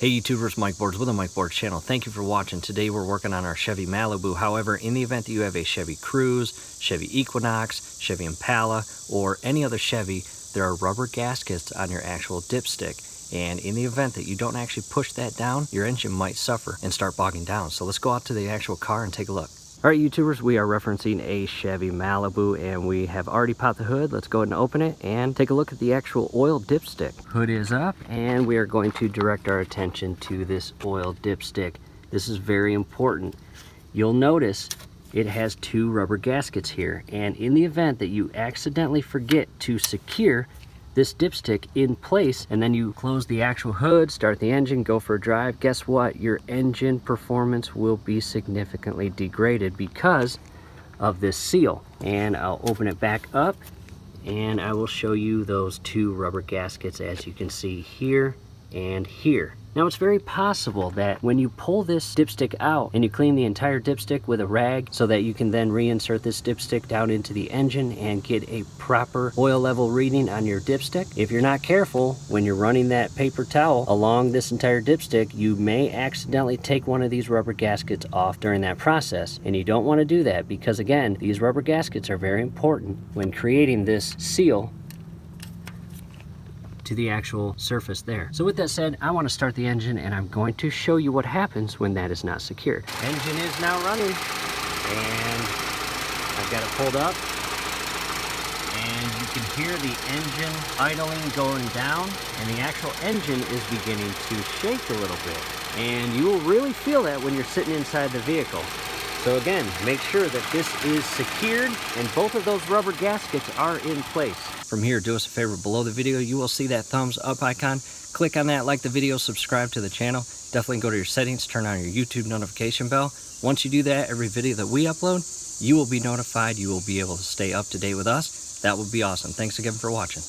Hey YouTubers, Mike Boards with the Mike Boards channel. Thank you for watching. Today we're working on our Chevy Malibu. However, in the event that you have a Chevy Cruze, Chevy Equinox, Chevy Impala, or any other Chevy, there are rubber gaskets on your actual dipstick. And in the event that you don't actually push that down, your engine might suffer and start bogging down. So let's go out to the actual car and take a look. All right, YouTubers, we are referencing a Chevy Malibu and we have already popped the hood. Let's go ahead and open it and take a look at the actual oil dipstick. Hood is up and we are going to direct our attention to this oil dipstick. This is very important. You'll notice it has two rubber gaskets here, and in the event that you accidentally forget to secure this dipstick in place and then you close the actual hood, start the engine, go for a drive, guess what? Your engine performance will be significantly degraded because of this seal. And I'll open it back up and I will show you those two rubber gaskets, as you can see here and here. Now it's very possible that when you pull this dipstick out and you clean the entire dipstick with a rag so that you can then reinsert this dipstick down into the engine and get a proper oil level reading on your dipstick. If you're not careful, when you're running that paper towel along this entire dipstick, you may accidentally take one of these rubber gaskets off during that process. And you don't want to do that because, again, these rubber gaskets are very important when creating this seal to the actual surface there. So with that said, I want to start the engine and I'm going to show you what happens when that is not secured. Engine is now running and I've got it pulled up and you can hear the engine idling going down, and the actual engine is beginning to shake a little bit. And you will really feel that when you're sitting inside the vehicle. So again, make sure that this is secured and both of those rubber gaskets are in place. From here, do us a favor, below the video, you will see that thumbs up icon. Click on that, like the video, subscribe to the channel. Definitely go to your settings, turn on your YouTube notification bell. Once you do that, every video that we upload, you will be notified. You will be able to stay up to date with us. That would be awesome. Thanks again for watching.